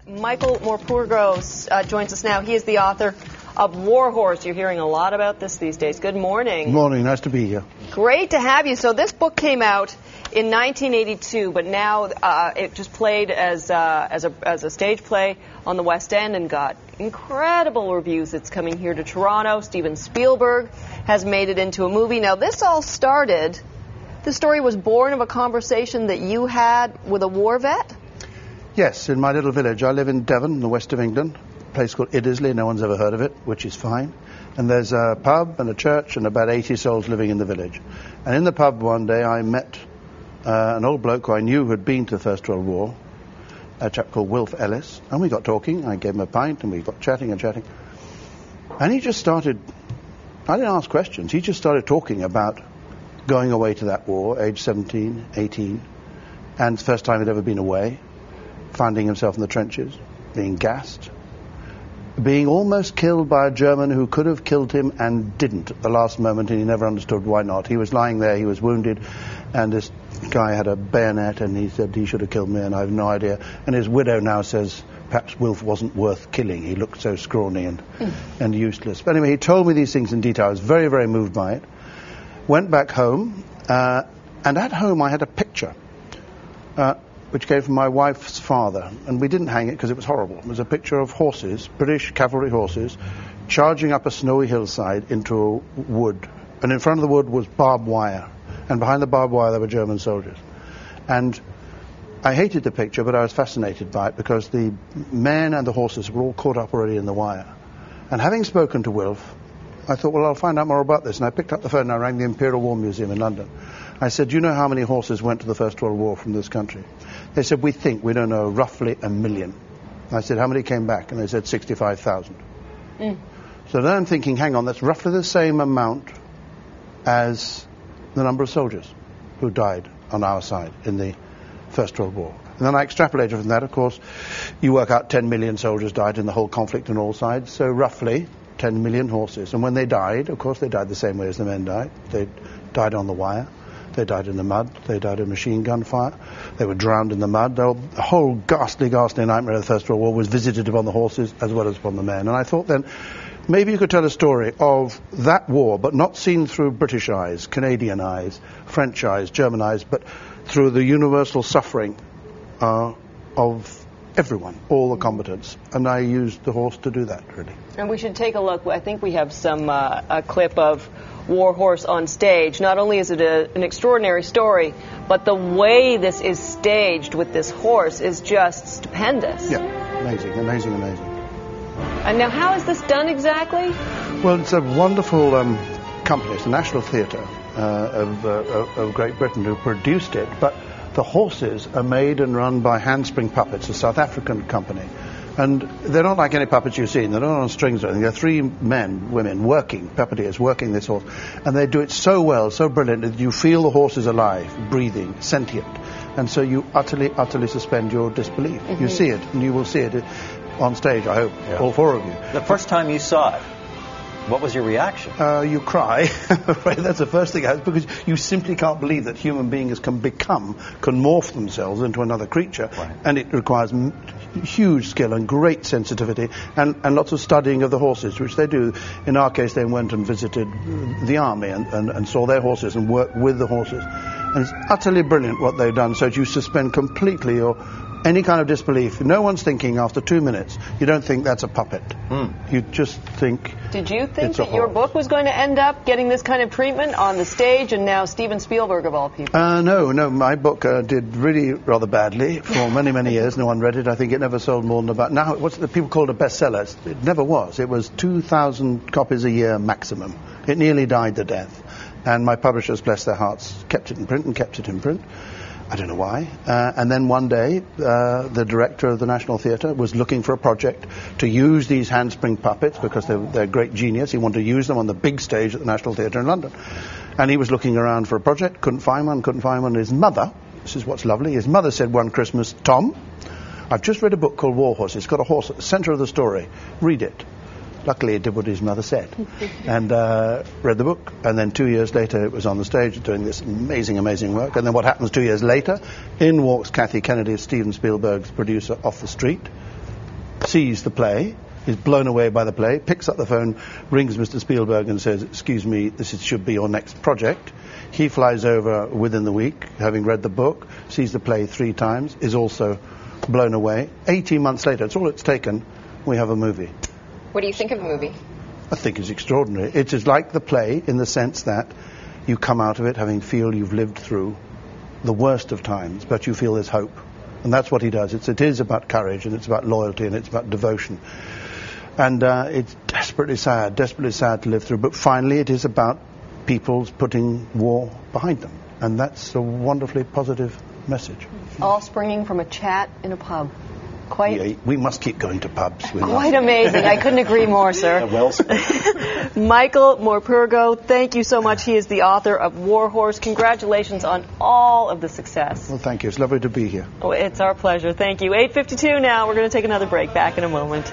Michael Morpurgo joins us now. He is the author of War Horse. You're hearing a lot about this these days. Good morning. Good morning. Nice to be here. Great to have you. So this book came out in 1982, but now it just played as a stage play on the West End and got incredible reviews. It's coming here to Toronto. Steven Spielberg has made it into a movie. Now, this all started, the story was born of a conversation that you had with a war vet? Yes, in my little village. I live in Devon, in the west of England, a place called Iddesleigh. No one's ever heard of it, which is fine. And there's a pub and a church and about 80 souls living in the village. And in the pub one day I met an old bloke who I knew had been to the First World War, a chap called Wilf Ellis. And we got talking. I gave him a pint and we got chatting and chatting. And he just started, I didn't ask questions, he just started talking about going away to that war, age 17, 18, and the first time he'd ever been away. Finding himself in the trenches, being gassed, being almost killed by a German who could have killed him and didn't at the last moment, and he never understood why not. He was lying there, he was wounded, and this guy had a bayonet, and he said he should have killed me, and I have no idea. And his widow now says perhaps Wilf wasn't worth killing. He looked so scrawny and useless. But anyway, he told me these things in detail. I was very, very moved by it. Went back home, and at home I had a picture which came from my wife's father, and we didn't hang it because it was horrible. It was a picture of horses, British cavalry horses, charging up a snowy hillside into a wood, and in front of the wood was barbed wire, and behind the barbed wire there were German soldiers. And I hated the picture, but I was fascinated by it because the men and the horses were all caught up already in the wire. And having spoken to Wilf, I thought, well, I'll find out more about this. And I picked up the phone and I rang the Imperial War Museum in London. I said, do you know how many horses went to the First World War from this country? They said, we don't know, roughly 1 million. I said, how many came back? And they said 65,000. So then I'm thinking, hang on, that's roughly the same amount as the number of soldiers who died on our side in the First World War. And then I extrapolated from that, of course, you work out 10 million soldiers died in the whole conflict on all sides, so roughly 10 million horses. And when they died, of course, they died the same way as the men died. They died on the wire. They died in the mud. They died in machine gun fire. They were drowned in the mud. The whole ghastly, ghastly nightmare of the First World War was visited upon the horses as well as upon the men. And I thought then, maybe you could tell a story of that war, but not seen through British eyes, Canadian eyes, French eyes, German eyes, but through the universal suffering of everyone, all the combatants. And I used the horse to do that, really. And we should take a look. I think we have a clip of War Horse on stage. Not only is it an extraordinary story, but the way this is staged with this horse is just stupendous. Yeah, amazing, amazing, amazing. And now, how is this done exactly? Well, it's a wonderful company. It's the National Theatre of Great Britain who produced it, but the horses are made and run by Handspring Puppets, a South African company. And they're not like any puppets you've seen. They're not on strings or anything. They're 3 women, working, puppeteers, working this horse. And they do it so well, so brilliantly, that you feel the horse is alive, breathing, sentient. And so you utterly, utterly suspend your disbelief. You see it, and you will see it on stage, I hope, all 4 of you. The first time you saw it, what was your reaction? You cry. That's the first thing, because you simply can't believe that human beings can morph themselves into another creature. Right. And it requires huge skill and great sensitivity and lots of studying of the horses, which they do. In our case, they went and visited the army and saw their horses and worked with the horses. And it's utterly brilliant what they've done, so that you suspend completely any kind of disbelief. No one's thinking after 2 minutes, you don't think that's a puppet. You just think. Did you think that your book was going to end up getting this kind of treatment on the stage, and now Steven Spielberg of all people? No, my book did really rather badly for many, many years. No one read it. I think it never sold more than about, now what's the people called a bestseller? It never was. It was 2,000 copies a year maximum. It nearly died to death. And my publishers, bless their hearts, kept it in print. I don't know why. And then one day, the director of the National Theatre was looking for a project to use these handspring puppets because they're great genius. He wanted to use them on the big stage at the National Theatre in London. And he was looking around for a project, couldn't find one. His mother, this is what's lovely, his mother said one Christmas, Tom, I've just read a book called War Horse. It's got a horse at the centre of the story. Read it. Luckily, he did what his mother said and read the book. And then 2 years later, it was on the stage doing this amazing, amazing work. And then what happens 2 years later? In walks Kathy Kennedy, Steven Spielberg's producer, off the street sees the play, is blown away by the play, picks up the phone, rings Mr. Spielberg and says, "Excuse me, should be your next project." He flies over within the week, having read the book, sees the play 3 times, is also blown away. 18 months later, it's all it's taken, we have a movie. What do you think of the movie? I think it's extraordinary. It is like the play in the sense that you come out of it having feel you've lived through the worst of times, but you feel there's hope. And that's what he does. It is about courage, and it's about loyalty, and it's about devotion. And it's desperately sad to live through. But finally, it is about people's putting war behind them. And that's a wonderfully positive message. All springing from a chat in a pub. Quite. Yeah, we must keep going to pubs. Quite amazing. I couldn't agree more, sir. Michael Morpurgo, thank you so much. He is the author of War Horse. Congratulations on all of the success. Well, thank you. It's lovely to be here. Oh, it's our pleasure. Thank you. 8:52 now. We're going to take another break. Back in a moment.